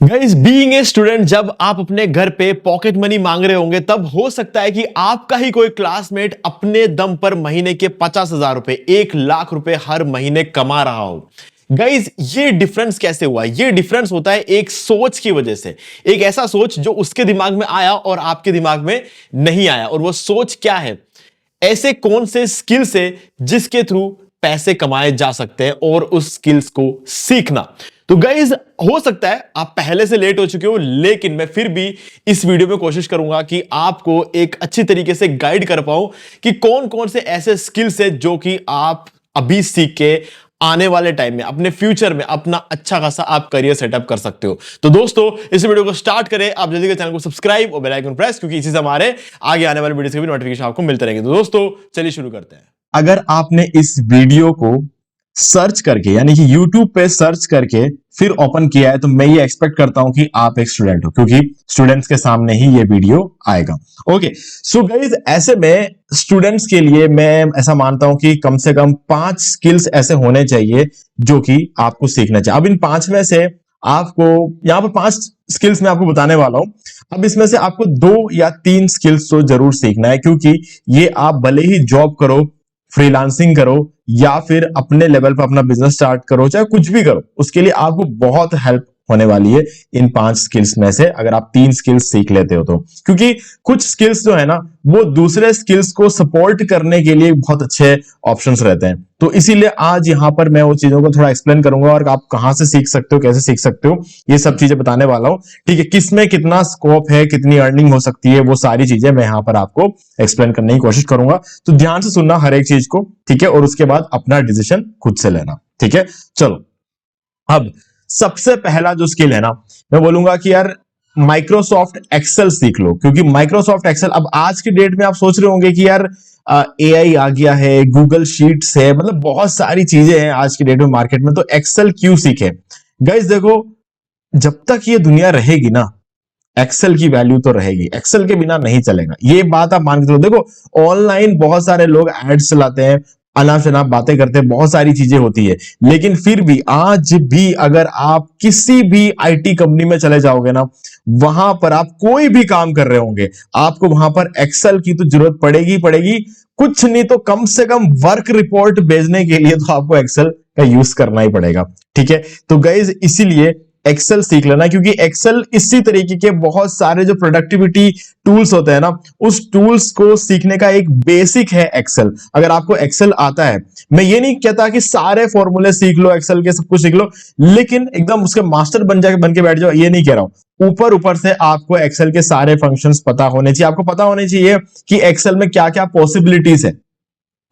Guys being a student, जब आप अपने घर पे पॉकेट मनी मांग रहे होंगे तब हो सकता है कि आपका ही कोई क्लासमेट अपने दम पर महीने के 50,000 रुपए 1 लाख रुपए हर महीने कमा रहा हो। गाइस ये डिफरेंस कैसे हुआ? ये डिफरेंस होता है एक सोच की वजह से। एक ऐसा सोच जो उसके दिमाग में आया और आपके दिमाग में नहीं आया। और वो सोच क्या है? ऐसे कौन से स्किल्स है जिसके थ्रू पैसे कमाए जा सकते हैं और उस स्किल्स को सीखना। तो गाइज हो सकता है आप पहले से लेट हो चुके हो, लेकिन मैं फिर भी इस वीडियो में कोशिश करूंगा कि आपको एक अच्छी तरीके से गाइड कर पाऊं कि कौन कौन से ऐसे स्किल्स है जो कि आप अभी सीख के आने वाले टाइम में अपने फ्यूचर में अपना अच्छा खासा आप करियर सेटअप कर सकते हो। तो दोस्तों इस वीडियो को स्टार्ट करें, आप जल्दी से चैनल को सब्सक्राइब और बेल आइकन प्रेस, क्योंकि इसी से हमारे आगे आने वाले वीडियोस के भी नोटिफिकेशन आपको मिलते रहेंगे। तो दोस्तों चलिए शुरू करते हैं। अगर आपने इस वीडियो को सर्च करके यानी कि YouTube पे सर्च करके फिर ओपन किया है तो मैं ये एक्सपेक्ट करता हूं कि आप एक स्टूडेंट हो, क्योंकि स्टूडेंट्स के सामने ही ये वीडियो आएगा। ओके, सो गाइस ऐसे में स्टूडेंट्स के लिए मैं ऐसा मानता हूं कि कम से कम 5 स्किल्स ऐसे होने चाहिए जो कि आपको सीखना चाहिए। अब इन 5 में से आपको यहां पर 5 स्किल्स मैं आपको बताने वाला हूं। अब इसमें से आपको 2 या 3 स्किल्स तो जरूर सीखना है, क्योंकि ये आप भले ही जॉब करो, फ्रीलांसिंग करो या फिर अपने लेवल पर अपना बिजनेस स्टार्ट करो, चाहे कुछ भी करो, उसके लिए आपको बहुत हेल्प होने वाली है इन 5 स्किल्स में से, अगर आप 3 स्किल्स सीख लेते हो तो। क्योंकि कुछ स्किल्स जो है ना वो दूसरे स्किल्स को सपोर्ट करने के लिए बहुत अच्छे ऑप्शंस रहते हैं। तो इसीलिए आज यहां पर मैं वो चीजों को थोड़ा एक्सप्लेन करूंगा और आप कहां से सीख सकते हो, कैसे सीख सकते हो, ये सब चीजें बताने वाला हूं। ठीक है, किसमें कितना स्कोप है, कितनी अर्निंग हो सकती है, वो सारी चीजें मैं यहां पर आपको एक्सप्लेन करने की कोशिश करूंगा। तो ध्यान से सुनना हर एक चीज को, ठीक है, और उसके बाद अपना डिसीजन खुद से लेना। ठीक है, चलो अब सबसे पहला जो स्किल है ना, मैं बोलूंगा कि यार माइक्रोसॉफ्ट एक्सेल सीख लो। क्योंकि माइक्रोसॉफ्ट एक्सेल अब आज की डेट में आप सोच रहे होंगे कि यार एआई आ गया है, गूगल शीट्स है, मतलब बहुत सारी चीजें हैं आज की डेट में मार्केट में, तो एक्सेल क्यों सीखे? गाइस देखो, जब तक ये दुनिया रहेगी ना एक्सेल की वैल्यू तो रहेगी, एक्सेल के बिना नहीं चलेगा, ये बात आप मान के चलो। देखो ऑनलाइन बहुत सारे लोग एड्स चलाते हैं, अनाप शनाप बातें करते हैं, बहुत सारी चीजें होती है, लेकिन फिर भी आज भी अगर आप किसी भी आईटी कंपनी में चले जाओगे ना, वहां पर आप कोई भी काम कर रहे होंगे, आपको वहां पर एक्सेल की तो जरूरत पड़ेगी पड़ेगी। कुछ नहीं तो कम से कम वर्क रिपोर्ट भेजने के लिए तो आपको एक्सेल का यूज करना ही पड़ेगा। ठीक है, तो गाइज इसीलिए एक्सेल सीख लेना, क्योंकि एक्सेल इसी तरीके के बहुत सारे जो प्रोडक्टिविटी टूल्स होते हैं ना, उस टूल्स को सीखने का एक बेसिक है एक्सेल। अगर आपको एक्सेल आता है, मैं ये नहीं कहता कि सारे फॉर्मूले सीख लो, एक्सेल के सब कुछ सीख लो, लेकिन एकदम उसके मास्टर बन के बैठ जाओ, ये नहीं कह रहा हूं। ऊपर ऊपर से आपको एक्सेल के सारे फंक्शंस पता होने चाहिए। आपको पता होने चाहिए कि एक्सेल में क्या क्या पॉसिबिलिटीज है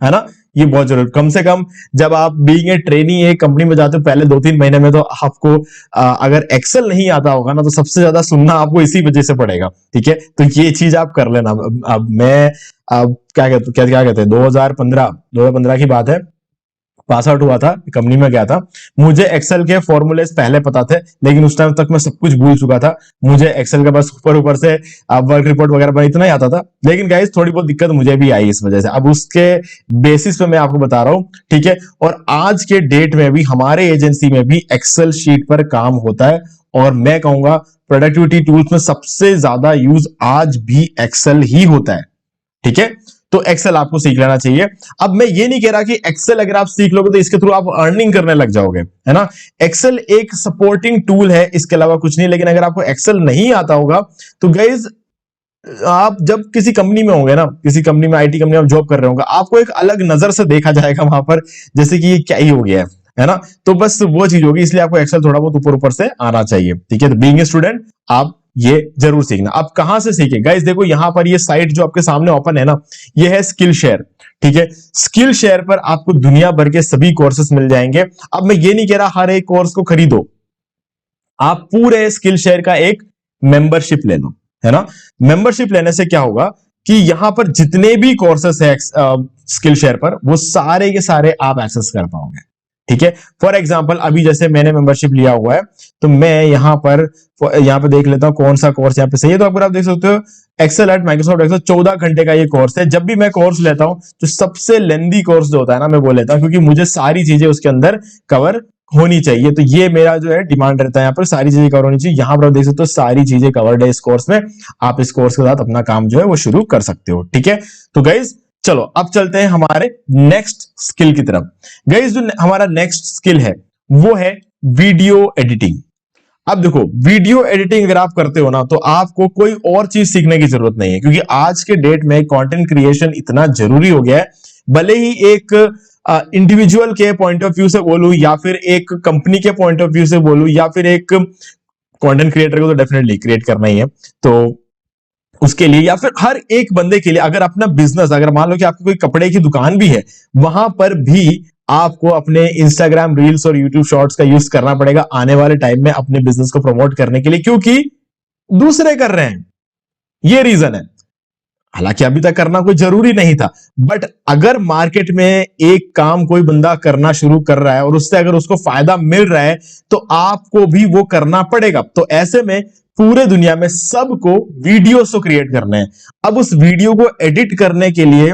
ना, ये बहुत जरूरी। कम से कम जब आप बीइंग ए ट्रेनी एक कंपनी में जाते हो पहले 2-3 महीने में, तो आपको अगर एक्सेल नहीं आता होगा ना, तो सबसे ज्यादा सुनना आपको इसी वजह से पड़ेगा। ठीक है, तो ये चीज आप कर लेना। अब मैं क्या कहते हैं 2015 की बात है, पास आउट हुआ था, कंपनी में गया था, मुझे एक्सेल के फॉर्मूलेस पहले पता थे, लेकिन उस टाइम तक मैं सब कुछ भूल चुका था। मुझे एक्सेल का बस ऊपर ऊपर से वर्क रिपोर्ट वगैरह इतना ही आता था, लेकिन गाइस थोड़ी बहुत दिक्कत मुझे भी आई इस वजह से। अब उसके बेसिस पे मैं आपको बता रहा हूं, ठीक है। और आज के डेट में भी हमारे एजेंसी में भी एक्सेल शीट पर काम होता है, और मैं कहूंगा प्रोडक्टिविटी टूल्स में सबसे ज्यादा यूज आज भी एक्सेल ही होता है। ठीक है, तो एक्सेल आपको सीख लेना चाहिए। अब मैं ये नहीं कह रहा कि एक्सेल अगर आप सीख लोगे तो इसके थ्रू आप अर्निंग करने लग जाओगे, है ना। एक्सेल एक सपोर्टिंग टूल है, इसके अलावा कुछ नहीं। लेकिन अगर आपको एक्सेल नहीं आता होगा तो गाइज आप जब किसी कंपनी में होंगे ना, किसी कंपनी में, आईटी कंपनी में जॉब कर रहे होंगे, आपको एक अलग नजर से देखा जाएगा वहां पर, जैसे कि ये क्या ही हो गया है ना। तो बस वो चीज होगी, इसलिए आपको एक्सेल थोड़ा बहुत ऊपर ऊपर से आना चाहिए। ठीक है, तो बीइंग ए स्टूडेंट आप ये जरूर सीखना। अब कहां से सीखे गाइस? देखो यहां पर ये साइट जो आपके सामने ओपन है ना, ये है स्किल शेयर। ठीक है, स्किल शेयर पर आपको दुनिया भर के सभी कोर्सेस मिल जाएंगे। अब मैं ये नहीं कह रहा हर एक कोर्स को खरीदो, आप पूरे स्किल शेयर का एक मेंबरशिप ले लो, है ना। मेंबरशिप लेने से क्या होगा कि यहां पर जितने भी कोर्सेस है स्किल शेयर पर, वो सारे के सारे आप एक्सेस कर पाओगे। ठीक है, फॉर एग्जांपल अभी जैसे मैंने मेंबरशिप लिया हुआ है, तो मैं यहां पर देख लेता हूं कौन सा कोर्स यहां पे सही है। तो अगर आप देख सकते हो एक्सेल एट माइक्रोसॉफ्ट एक्सेल 14 घंटे का ये कोर्स है। जब भी मैं कोर्स लेता हूं तो सबसे लेंदी कोर्स जो होता है ना, मैं वो लेता हूं, क्योंकि मुझे सारी चीजें उसके अंदर कवर होनी चाहिए। तो ये मेरा जो है डिमांड रहता है, यहाँ पर सारी चीजें कवर होनी चाहिए। यहाँ पर आप देख सकते हो सारी चीजें कवर्ड है इस कोर्स में। आप इस कोर्स के साथ अपना काम जो है वो शुरू कर सकते हो। ठीक है, तो गाइज चलो अब चलते हैं हमारे नेक्स्ट स्किल की तरफ। गाइज जो हमारा नेक्स्ट स्किल है वो है वीडियो एडिटिंग। अब देखो, वीडियो एडिटिंग अगर आप करते हो ना तो आपको कोई और चीज सीखने की जरूरत नहीं है, क्योंकि आज के डेट में कंटेंट क्रिएशन इतना जरूरी हो गया है। भले ही एक इंडिविजुअल के पॉइंट ऑफ व्यू से बोलूं, या फिर एक कंपनी के पॉइंट ऑफ व्यू से बोलूं, या फिर एक कंटेंट क्रिएटर को तो डेफिनेटली क्रिएट करना ही है, तो उसके लिए, या फिर हर एक बंदे के लिए, अगर अपना बिजनेस, अगर मान लो कि आपकी कोई कपड़े की दुकान भी है, वहां पर भी आपको अपने इंस्टाग्राम रील्स और यूट्यूब शॉर्ट्स का यूज करना पड़ेगा आने वाले टाइम में अपने बिजनेस को प्रमोट करने के लिए, क्योंकि दूसरे कर रहे हैं। ये रीजन है। हालांकि अभी तक करना कोई जरूरी नहीं था, बट अगर मार्केट में एक काम कोई बंदा करना शुरू कर रहा है और उससे अगर उसको फायदा मिल रहा है तो आपको भी वो करना पड़ेगा। तो ऐसे में पूरे दुनिया में सबको वीडियोस को क्रिएट करने हैं। अब उस वीडियो को एडिट करने के लिए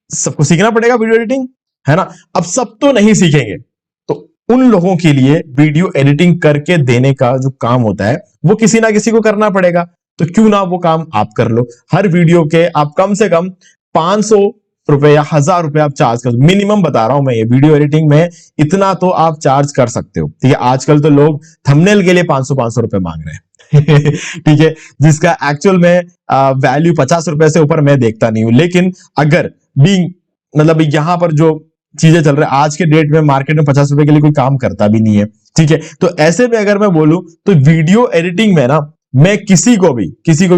सबको सीखना पड़ेगा वीडियो एडिटिंग, है ना। अब सब तो नहीं सीखेंगे, तो उन लोगों के लिए वीडियो एडिटिंग करके देने का जो काम होता है वो किसी ना किसी को करना पड़ेगा। तो क्यों ना वो काम आप कर लो। हर वीडियो के आप कम से कम 500 रुपए या 1000 रुपए आप चार्ज कर, मिनिमम बता रहा हूं मैं, ये वीडियो एडिटिंग में इतना तो आप चार्ज कर सकते हो। ठीक है, आजकल तो लोग थंबनेल के लिए 500 रुपए मांग रहे हैं ठीक है, जिसका एक्चुअल में वैल्यू 50 रुपए से ऊपर मैं देखता नहीं हूं। लेकिन अगर बीइंग, मतलब यहां पर जो चीजें चल रही है आज के डेट में, मार्केट में 50 रुपए के लिए कोई काम करता भी नहीं है। ठीक है, तो ऐसे में अगर मैं बोलूं तो वीडियो एडिटिंग में ना, मैं किसी को भी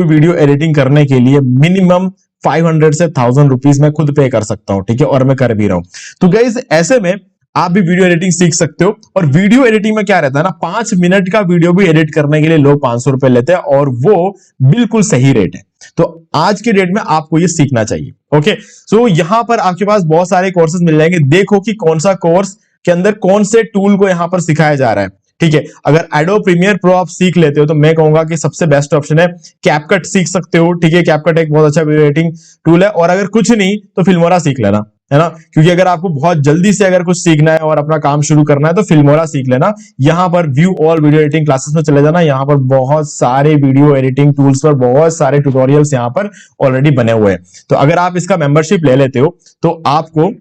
वीडियो एडिटिंग करने के लिए मिनिमम 500 से 1000 रुपीज मैं खुद पे कर सकता हूं। ठीक है, और मैं कर भी रहा हूं। तो गाइस ऐसे में आप भी वीडियो एडिटिंग सीख सकते हो। और वीडियो एडिटिंग में क्या रहता है ना, 5 मिनट का वीडियो भी एडिट करने के लिए लोग 500 रुपए लेते हैं, और वो बिल्कुल सही रेट है। तो आज के डेट में आपको ये सीखना चाहिए। ओके, सो यहां पर आपके पास बहुत सारे कोर्सेज मिल जाएंगे। देखो कि कौन सा कोर्स के अंदर कौन से टूल को यहां पर सिखाया जा रहा है। ठीक है, अगर एडोब प्रीमियर प्रो आप सीख लेते हो तो मैं कहूंगा कि सबसे बेस्ट ऑप्शन है कैपकट सीख सकते हो। ठीक है, कैपकट एक बहुत अच्छा वीडियो एडिटिंग टूल है। और अगर कुछ नहीं तो फिल्मोरा सीख लेना, है ना, क्योंकि अगर आपको बहुत जल्दी से अगर कुछ सीखना है और अपना काम शुरू करना है तो फिल्मोरा सीख लेना। यहां पर view all video editing classes में चले जाना, यहां पर बहुत सारे वीडियो एडिटिंग टूल्स पर बहुत सारे ट्यूटोरियल्स यहां पर ऑलरेडी बने हुए हैं। तो अगर आप इसका मेंबरशिप ले लेते हो तो आपको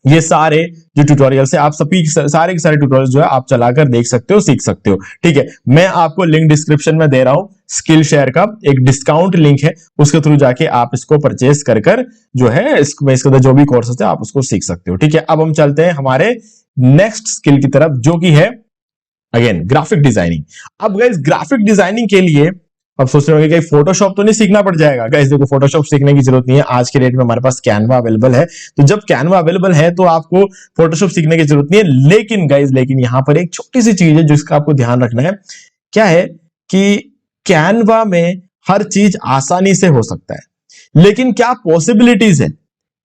ये सारे जो ट्यूटोरियल्स है, आप सभी सारे के सारे ट्यूटोरियल्स जो है आप चलाकर देख सकते हो, सीख सकते हो। ठीक है, मैं आपको लिंक डिस्क्रिप्शन में दे रहा हूं, स्किल शेयर का एक डिस्काउंट लिंक है, उसके थ्रू जाके आप इसको परचेस कर जो है इसके अंदर जो भी कोर्सेस है आप उसको सीख सकते हो। ठीक है, अब हम चलते हैं हमारे नेक्स्ट स्किल की तरफ, जो कि है अगेन ग्राफिक डिजाइनिंग। अब गाइस ग्राफिक डिजाइनिंग के लिए अब सोच रहे होंगे कि फोटोशॉप तो नहीं सीखना पड़ जाएगा। गाइस देखो, फोटोशॉप सीखने की जरूरत नहीं है। आज के डेट में हमारे पास कैनवा अवेलेबल है, तो जब कैनवा अवेलेबल है तो आपको फोटोशॉप सीखने की जरूरत नहीं है। लेकिन गाइस, लेकिन यहां पर एक छोटी सी चीज है जिसका आपको ध्यान रखना है। क्या है कि कैनवा में हर चीज आसानी से हो सकता है, लेकिन क्या पॉसिबिलिटीज है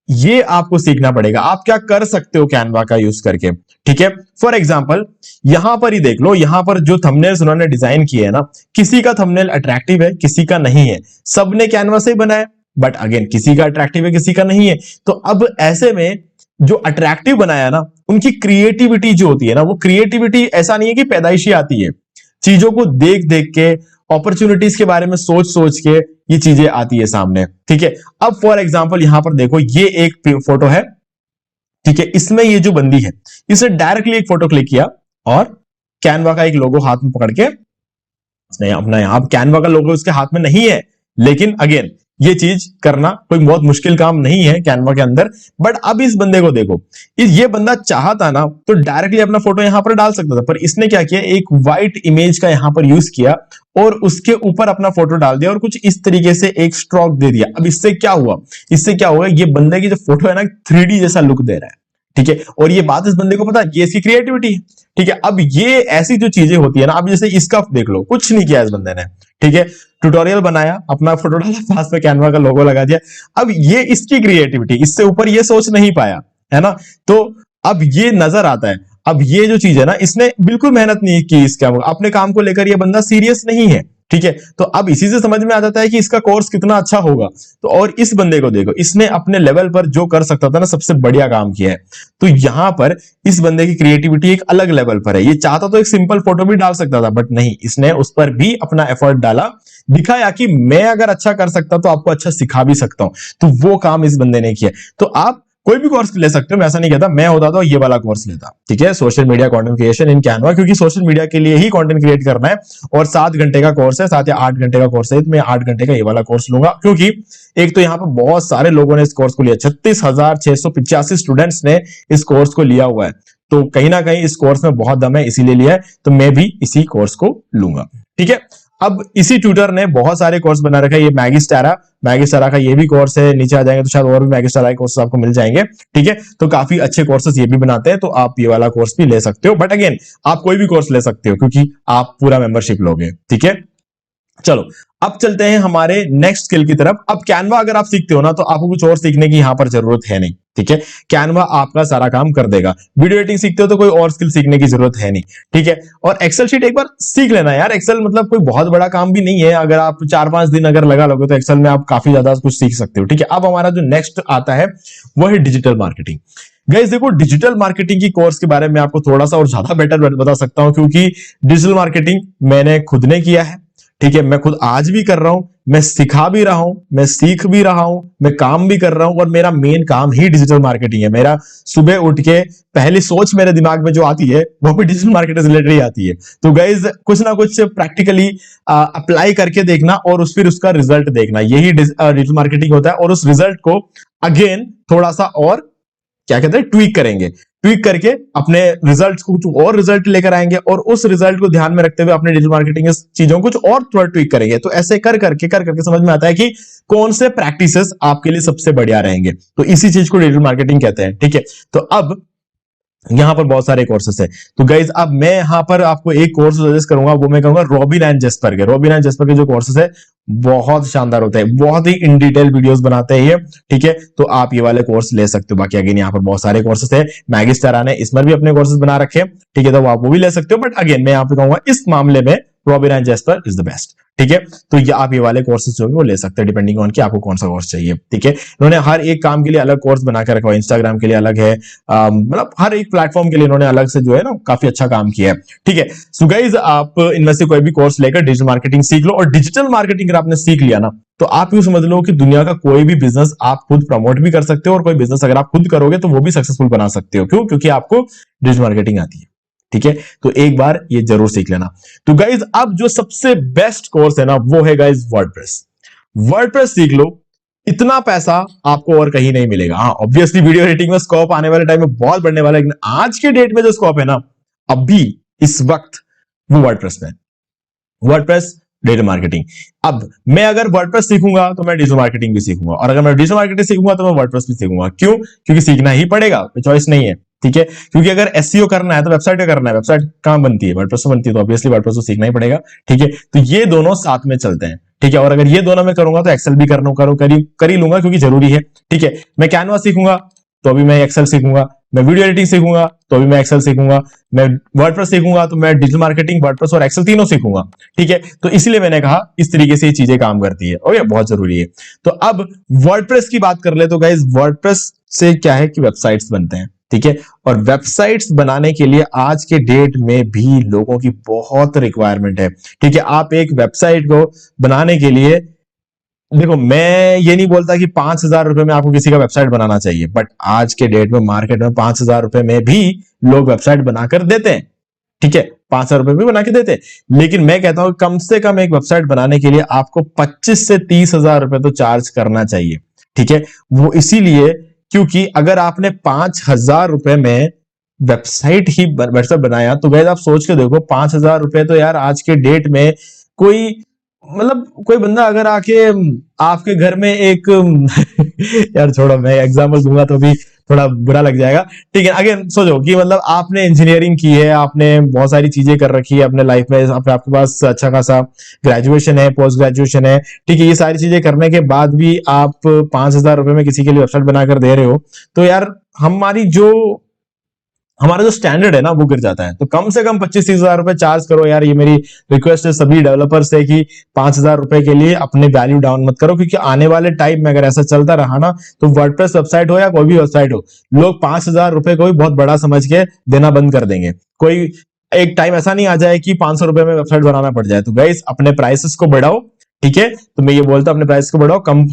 ये आपको सीखना पड़ेगा। आप क्या कर सकते हो कैनवा का यूज करके। ठीक है, फॉर एग्जांपल यहां पर ही देख लो, यहां पर जो थंबनेल्स उन्होंने डिजाइन किए हैं ना, किसी का थंबनेल अट्रैक्टिव है, किसी का नहीं है। सबने कैनवा से बनाया, बट अगेन किसी का अट्रैक्टिव है, किसी का नहीं है। तो अब ऐसे में जो अट्रैक्टिव बनाया ना, उनकी क्रिएटिविटी जो होती है ना, वो क्रिएटिविटी ऐसा नहीं है कि पैदाइशी आती है, चीजों को देख देख के, अपॉर्चुनिटीज के बारे में सोच सोच के ये चीजें आती है सामने। ठीक है, अब फॉर एग्जांपल यहां पर देखो, ये एक फोटो है। ठीक है, इसमें ये जो बंदी है, इसने डायरेक्टली एक फोटो क्लिक किया और कैनवा का एक लोगो हाथ में पकड़ के अपना, यहां कैनवा का लोगो उसके हाथ में नहीं है, लेकिन अगेन ये चीज करना कोई बहुत मुश्किल काम नहीं है कैनवा के अंदर। बट अब इस बंदे को देखो, ये बंदा चाहता ना तो डायरेक्टली अपना फोटो यहां पर डाल सकता था, पर इसने क्या किया, एक व्हाइट इमेज का यहां पर यूज किया और उसके ऊपर अपना फोटो डाल दिया और कुछ इस तरीके से एक स्ट्रोक दे दिया। अब इससे क्या हुआ, ये बंदे की जो फोटो है ना 3D जैसा लुक दे रहा है। ठीक है, और ये बात इस बंदे को पता है, ये इसकी क्रिएटिविटी है। ठीक है, अब ये ऐसी जो चीजें होती है ना, अब जैसे इसका देख लो, कुछ नहीं किया इस बंदे ने। ठीक है, ट्यूटोरियल बनाया, अपना फोटो डाला, पास में कैनवा का लोगो लगा दिया। अब ये इसकी क्रिएटिविटी, इससे ऊपर ये सोच नहीं पाया, है ना। तो अब ये नजर आता है। अब ये जो चीज है ना, इसने बिल्कुल मेहनत नहीं की इसके अपने काम को लेकर, ये बंदा सीरियस नहीं है। ठीक है, तो अब इसी से समझ में आ जाता है कि इसका कोर्स कितना अच्छा होगा। तो और इस बंदे को देखो, इसने अपने लेवल पर जो कर सकता था ना, सबसे बढ़िया काम किया है। तो यहां पर इस बंदे की क्रिएटिविटी एक अलग लेवल पर है। ये चाहता तो एक सिंपल फोटो भी डाल सकता था, बट नहीं, इसने उस पर भी अपना एफर्ट डाला, दिखाया कि मैं अगर अच्छा कर सकता तो आपको अच्छा सिखा भी सकता हूं। तो वो काम इस बंदे ने किया। तो आप कोई भी कोर्स ले सकते हो, मैं ऐसा नहीं कहता। मैं होता तो ये वाला कोर्स लेता, ठीक है, social media content creation in Canva, क्योंकि सोशल मीडिया के लिए ही कंटेंट क्रिएट करना है और 7 घंटे का कोर्स है, 7 या 8 घंटे का कोर्स है। तो मैं 8 घंटे का ये वाला कोर्स लूंगा, क्योंकि एक तो यहाँ पर बहुत सारे लोगों ने इस कोर्स को लिया, 36,685 स्टूडेंट्स ने इस कोर्स को लिया हुआ है। तो कहीं ना कहीं इस कोर्स में बहुत दम है, इसीलिए लिया है। तो मैं भी इसी कोर्स को लूंगा, ठीक है। अब इसी ट्यूटर ने बहुत सारे कोर्स बना रखा है। ये मैगिस्टारा का ये भी कोर्स है। नीचे आ जाएंगे तो शायद और भी मैगिस्टारा के कोर्स आपको मिल जाएंगे, ठीक है। तो काफी अच्छे कोर्सेज ये भी बनाते हैं, तो आप ये वाला कोर्स भी ले सकते हो। बट अगेन, आप कोई भी कोर्स ले सकते हो, क्योंकि आप पूरा मेंबरशिप लोगे, ठीक है। चलो, अब चलते हैं हमारे नेक्स्ट स्किल की तरफ। अब कैनवा अगर आप सीखते हो ना, तो आपको कुछ और सीखने की यहां पर जरूरत है नहीं, ठीक है। कैनवा आपका सारा काम कर देगा। वीडियो एडिटिंग सीखते हो तो कोई और स्किल सीखने की जरूरत है नहीं, ठीक है। और एक्सेल शीट एक बार सीख लेना यार। एक्सेल मतलब कोई बहुत बड़ा काम भी नहीं है। अगर आप 4-5 दिन अगर लगा लोगे तो एक्सेल में आप काफी ज्यादा कुछ सीख सकते हो, ठीक है। अब हमारा जो नेक्स्ट आता है वो है डिजिटल मार्केटिंग। गाइस देखो, डिजिटल मार्केटिंग की कोर्स के बारे में आपको थोड़ा सा और ज्यादा बेटर बता सकता हूं, क्योंकि डिजिटल मार्केटिंग मैंने खुद ने किया है, ठीक है। मैं खुद आज भी कर रहा हूं, मैं सिखा भी रहा हूं, मैं सीख भी रहा हूं, मैं काम भी कर रहा हूं, और मेरा मेन काम ही डिजिटल मार्केटिंग है। मेरा सुबह उठ के पहली सोच मेरे दिमाग में जो आती है वो भी डिजिटल मार्केटिंग से रिलेटेड ही आती है। तो गाइज कुछ ना कुछ प्रैक्टिकली अप्लाई करके देखना और फिर उसका रिजल्ट देखना, यही डिजिटल मार्केटिंग होता है। और उस रिजल्ट को अगेन थोड़ा सा और क्या कहते हैं, ट्वीक करके अपने रिजल्ट को कुछ और रिजल्ट लेकर आएंगे, और उस रिजल्ट को ध्यान में रखते हुए अपने डिजिटल मार्केटिंग चीजों को कुछ और थोड़ा ट्वीक करेंगे। तो ऐसे कर करके समझ में आता है कि कौन से प्रैक्टिसेस आपके लिए सबसे बढ़िया रहेंगे। तो इसी चीज को डिजिटल मार्केटिंग कहते हैं, ठीक है। तो अब यहां पर बहुत सारे कोर्सेस है। तो गाइज अब मैं यहां पर आपको एक कोर्स सजेस्ट करूंगा, वो मैं कहूंगा रॉबिन एंड जेस्पर के जो कोर्सेस है बहुत शानदार होते हैं, बहुत ही इन डिटेल वीडियोस बनाते हैं ये, ठीक है। तो आप ये वाले कोर्स ले सकते हो। बाकी अगेन यहाँ पर बहुत सारे कोर्सेस है। मैगिस्टारा ने इसमें भी अपने कोर्सेस बना रखे हैं, ठीक है, तो आप वो भी ले सकते हो। बट अगेन मैं यहाँ पे कहूंगा इस मामले में robin and Jasper is the best, ठीक है। तो ये आप ये वाले कोर्सेज जो है वो ले सकते हैं, डिपेंडिंग ऑन कि आपको कौन सा कोर्स चाहिए, ठीक है। इन्होंने हर एक काम के लिए अलग कोर्स बना कर रखा है। इंस्टाग्राम के लिए अलग है, मतलब हर एक प्लेटफॉर्म के लिए इन्होंने अलग से जो है ना काफी अच्छा काम किया है, ठीक है। सो गाइज आप इनमें से कोई भी कोर्स लेकर डिजिटल मार्केटिंग सीख लो। और डिजिटल मार्केटिंग अगर आपने सीख लिया ना, तो आप यूं समझ लो कि दुनिया का कोई भी बिजनेस आप खुद प्रमोट भी कर सकते हो, और कोई बिजनेस अगर आप खुद करोगे तो वो भी सक्सेसफुल बना सकते हो। क्यों? क्योंकि आपको डिजिटल मार्केटिंग आती है, ठीक है। तो एक बार ये जरूर सीख लेना। तो गाइज अब जो सबसे बेस्ट कोर्स है ना, वो है गाइज वर्डप्रेस सीख लो। इतना पैसा आपको और कहीं नहीं मिलेगा। हाँ, ऑब्वियसली वीडियो एडिटिंग में स्कोप आने वाले टाइम में बहुत बढ़ने वाला है, लेकिन आज के डेट में जो स्कोप है ना अभी इस वक्त, वो वर्डप्रेस में, वर्डप्रेस डिजिटल मार्केटिंग। अब मैं अगर वर्डप्रेस सीखूंगा तो मैं डिजिटल मार्केटिंग भी सीखूंगा, और अगर मैं डिजिटल मार्केटिंग सीखूंगा तो मैं वर्डप्रेस भी सीखूंगा। क्यों? क्योंकि सीखना ही पड़ेगा, चॉइस नहीं है, ठीक है। क्योंकि अगर एसईओ करना है तो वेबसाइट पे करना है, वेबसाइट कहां बनती है? वर्डप्रेस में बनती है, तो ऑब्वियसली वर्डप्रेस तो सीखना ही पड़ेगा, ठीक है। तो ये दोनों साथ में चलते हैं, ठीक है। और अगर ये दोनों में करूंगा तो एक्सेल भी कर ही लूंगा, क्योंकि जरूरी है, ठीक है। मैं कैनवा सीखूंगा तो अभी मैं एक्सेल सीखूंगा, मैं वीडियो एडिटिंग सीखूंगा तो अभी मैं एक्सेल सीखूंगा, मैं वर्डप्रेस सीखूंगा तो मैं डिजिटल मार्केटिंग, वर्डप्रेस और एक्सेल तीनों सीखूंगा, ठीक है। तो इसलिए मैंने कहा इस तरीके से ये चीजें काम करती है, और ये बहुत जरूरी है। तो अब वर्डप्रेस की बात कर ले तो गाइस, वर्डप्रेस से क्या है कि वेबसाइट्स बनते हैं, ठीक है। और वेबसाइट्स बनाने के लिए आज के डेट में भी लोगों की बहुत रिक्वायरमेंट है, ठीक है। आप एक वेबसाइट को बनाने के लिए, देखो मैं ये नहीं बोलता कि 5,000 रुपए में आपको किसी का वेबसाइट बनाना चाहिए, बट आज के डेट में मार्केट में 5,000 रुपए में भी लोग वेबसाइट बनाकर देते हैं, ठीक है। 5,000 रुपए भी बना के देते हैं। लेकिन मैं कहता हूं कम से कम एक वेबसाइट बनाने के लिए आपको 25 से 30,000 रुपए तो चार्ज करना चाहिए, ठीक है। वो इसीलिए क्योंकि अगर आपने 5,000 रुपए में वेबसाइट बनाया, तो गैस आप सोच के देखो 5,000 रुपए तो यार आज के डेट में कोई, मतलब कोई बंदा अगर आके आपके घर में एक यार छोड़ो, मैं एग्जांपल दूंगा तो भी थोड़ा बुरा लग जाएगा, ठीक है। अगेन सोचो कि मतलब आपने इंजीनियरिंग की है, आपने बहुत सारी चीजें कर रखी है अपने लाइफ में, आपके पास अच्छा खासा ग्रेजुएशन है, पोस्ट ग्रेजुएशन है, ठीक है। ये सारी चीजें करने के बाद भी आप 5,000 रुपए में किसी के लिए वेबसाइट बनाकर दे रहे हो, तो यार हमारा जो स्टैंडर्ड है ना वो गिर जाता है। तो कम से कम 25-30 हजार रुपए चार्ज करो यार। ये मेरी रिक्वेस्ट है सभी डेवलपर्स से कि 5,000 रुपए के लिए अपने वैल्यू डाउन मत करो, क्योंकि आने वाले टाइम में अगर ऐसा चलता रहा ना तो वर्डप्रेस वेबसाइट हो या कोई भी वेबसाइट हो, लोग 5,000 रुपए को भी बहुत बड़ा समझ के देना बंद कर देंगे। कोई एक टाइम ऐसा नहीं आ जाए कि 500 रुपए में वेबसाइट बनाना पड़ जाए। तो गाइस अपने प्राइसेस को बढ़ाओ, ठीक है। तो मैं ये बोलता हूं अपने प्राइस को बढ़ाओ। कम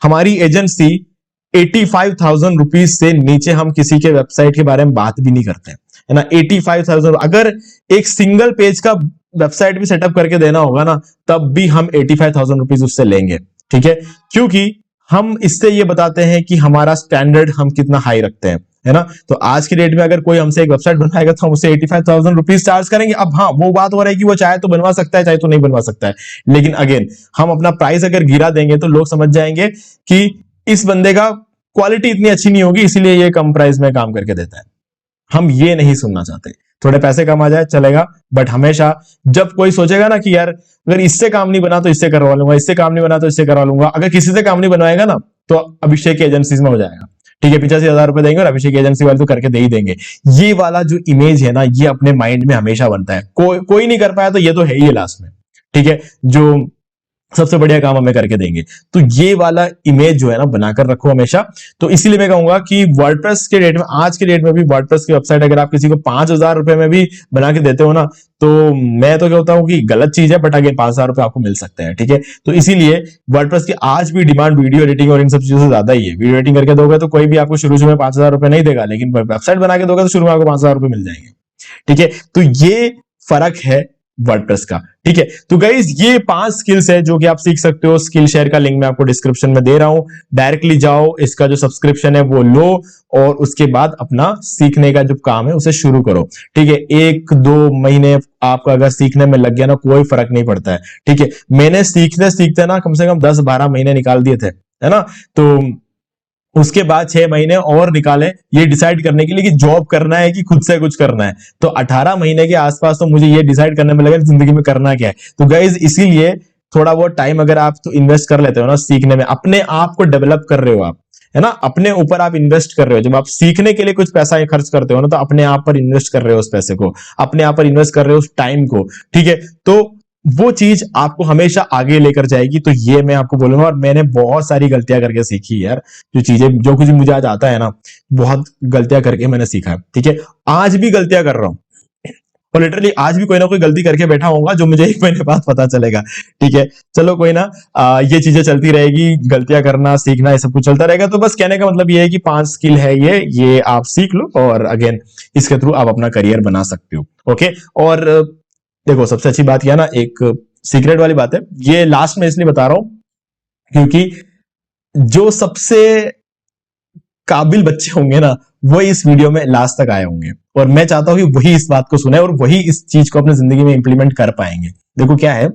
हमारी एजेंसी 85,000 रुपीज से नीचे हम किसी के वेबसाइट के बारे में बात भी नहीं करते, है ना। 85,000 अगर एक सिंगल पेज का वेबसाइट भी सेटअप करके देना होगा ना, तब भी हम 85,000 रुपीज उससे लेंगे, ठीक है। क्योंकि हम इससे ये बताते हैं कि हमारा स्टैंडर्ड हम कितना हाई रखते हैं, है ना। तो आज की डेट में अगर कोई हमसे एक वेबसाइट बनवाएगा तो हम उससे 85,000 रुपीज चार्ज करेंगे। अब हाँ, वो बात हो रही है कि वो चाहे तो बनवा सकता है, चाहे तो नहीं बनवा सकता है। लेकिन अगेन हम अपना प्राइस अगर गिरा देंगे तो लोग समझ जाएंगे कि इस बंदे का क्वालिटी इतनी अच्छी नहीं होगी, इसीलिए ये कम प्राइस में काम करके देता है। हम ये नहीं सुनना चाहते। थोड़े पैसे कम आ जाए चलेगा, बट हमेशा जब कोई सोचेगा ना कि यार अगर इससे काम नहीं बना तो इससे करवा लूंगा, इससे काम नहीं बना तो इससे करवा लूंगा, अगर किसी से काम नहीं बनवाएगा ना तो अभिषेक एजेंसीज में हो जाएगा, ठीक है। 85,000 रुपए देंगे और अभिषेक एजेंसी वाले तो करके दे ही देंगे। ये वाला जो इमेज है ना, ये अपने माइंड में हमेशा बनता है। कोई नहीं कर पाया तो ये तो है ही लास्ट में, ठीक है, जो सबसे बढ़िया काम हमें करके देंगे। तो ये वाला इमेज जो है ना बनाकर रखो हमेशा। तो इसीलिए मैं कहूंगा कि वर्डप्रेस के डेट में, आज के डेट में भी वर्डप्रेस की वेबसाइट अगर आप किसी को 5,000 रुपए में भी बना के देते हो ना, तो मैं तो कहता हूं कि गलत चीज है, बट अगेन 5,000 रुपए आपको मिल सकते हैं, ठीक है। तो इसीलिए वर्डप्रेस की आज भी डिमांड वीडियो एडिटिंग और इन सब चीजों से ज्यादा ही है। वीडियो एडिटिंग करके दोगे तो कोई भी आपको शुरू में 5,000 रुपए नहीं देगा, लेकिन वेबसाइट बना के दोगे तो शुरू में आपको 5,000 रुपए मिल जाएंगे, ठीक है। तो ये फर्क है वर्डप्रेस का, ठीक है। तो गाइस ये 5 स्किल्स है जो कि आप सीख सकते हो। स्किल शेयर का लिंक मैं आपको डिस्क्रिप्शन में दे रहा हूं, डायरेक्टली जाओ, इसका जो सब्सक्रिप्शन है वो लो और उसके बाद अपना सीखने का जो काम है उसे शुरू करो, ठीक है। 1-2 महीने आपका अगर सीखने में लग गया ना, कोई फर्क नहीं पड़ता है, ठीक है। मैंने सीखते सीखते ना कम से कम 10-12 महीने निकाल दिए थे, है ना। तो उसके बाद 6 महीने और निकाले ये डिसाइड करने के लिए कि जॉब करना है कि खुद से कुछ करना है। तो 18 महीने के आसपास तो मुझे ये डिसाइड करने में लगा जिंदगी में करना क्या है। तो गाइज इसीलिए थोड़ा बहुत टाइम अगर आप तो इन्वेस्ट कर लेते हो ना सीखने में, अपने आप को डेवलप कर रहे हो आप, है ना, अपने ऊपर आप इन्वेस्ट कर रहे हो। जब आप सीखने के लिए कुछ पैसा खर्च करते हो ना, तो अपने आप पर इन्वेस्ट कर रहे हो उस पैसे को, अपने आप पर इन्वेस्ट कर रहे हो उस टाइम को, ठीक है। तो वो चीज आपको हमेशा आगे लेकर जाएगी। तो ये मैं आपको बोलूंगा, और मैंने बहुत सारी गलतियां करके सीखी यार। जो चीजें जो कुछ मुझे आज आता है ना, बहुत गलतियां करके मैंने सीखा है, ठीक है। आज भी गलतियां कर रहा हूं और लिटरली आज भी कोई ना कोई गलती करके बैठा होऊंगा जो मुझे 1 महीने बाद पता चलेगा, ठीक है। चलो कोई ना, ये चीजें चलती रहेगी, गलतियां करना सीखना ये सब कुछ चलता रहेगा। तो बस कहने का मतलब ये है कि 5 स्किल है ये आप सीख लो और अगेन इसके थ्रू आप अपना करियर बना सकते हो, ओके। और देखो सबसे अच्छी बात यह ना, एक सीक्रेट वाली बात है, ये लास्ट में इसलिए बता रहा हूं क्योंकि जो सबसे काबिल बच्चे होंगे ना, वो इस वीडियो में लास्ट तक आए होंगे, और मैं चाहता हूं कि वही इस बात को सुने और वही इस चीज को अपनी जिंदगी में इंप्लीमेंट कर पाएंगे। देखो क्या है,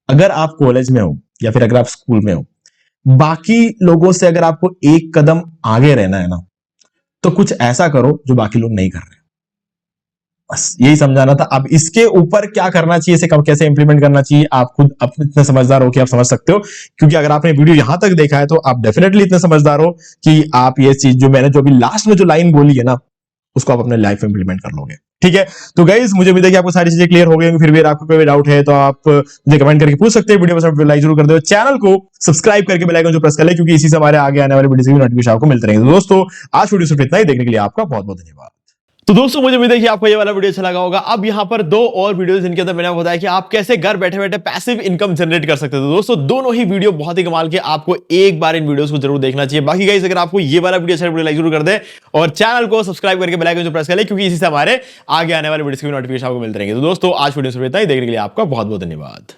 अगर आप कॉलेज में हो या फिर अगर आप स्कूल में हो, बाकी लोगों से अगर आपको एक कदम आगे रहना है ना, तो कुछ ऐसा करो जो बाकी लोग नहीं कर रहे। बस यही समझाना था। अब इसके ऊपर क्या करना चाहिए, इसे कैसे इंप्लीमेंट करना चाहिए, आप खुद अपने इतने समझदार हो कि आप समझ सकते हो। क्योंकि अगर आपने वीडियो यहां तक देखा है तो आप डेफिनेटली इतने समझदार हो कि आप ये चीज जो मैंने जो अभी लास्ट में जो लाइन बोली है ना, उसको आप अपने लाइफ में इंप्लीमेंट कर लोगे, ठीक है। तो गाइस मुझे उम्मीद है कि आपको सारी चीजें क्लियर हो गई होंगी। फिर भी आपको कोई डाउट है तो आप मुझे कमेंट करके पूछ सकते हैं। वीडियो पसंद लाइक जरूर कर दो, चैनल को सब्सक्राइब करके बेल आइकन जो प्रेस कर ले, क्योंकि इसी से हमारे आगे आने वाले वीडियो की नोटिफिकेशन आपको मिलते रहेंगे। तो दोस्तों आज वीडियो सिर्फ इतना ही, देखने के लिए आपका बहुत बहुत धन्यवाद। तो दोस्तों मुझे उम्मीद है कि आपको ये वाला वीडियो अच्छा लगा होगा। अब यहाँ पर 2 और वीडियोस जिनके अंदर मैंने बताया कि आप कैसे घर बैठे बैठे पैसिव इनकम जनरेट कर सकते हो। तो दोस्तों दोनों ही वीडियो बहुत ही कमाल के, आपको एक बार इन वीडियोस को जरूर देखना चाहिए। बाकी गाइस अगर आपको ये वाला वीडियो अच्छा लगे लाइक जरूर कर दे और चैनल को सब्सक्राइब करके बेल आइकन जो प्रेस कर ले, क्योंकि इसी से हमारे आगे आने वाले वीडियोस की नोटिफिकेशन आपको मिलते रहेंगे। तो दोस्तों आज वीडियो सिर्फ इतना ही, देखने के लिए आपका बहुत बहुत धन्यवाद।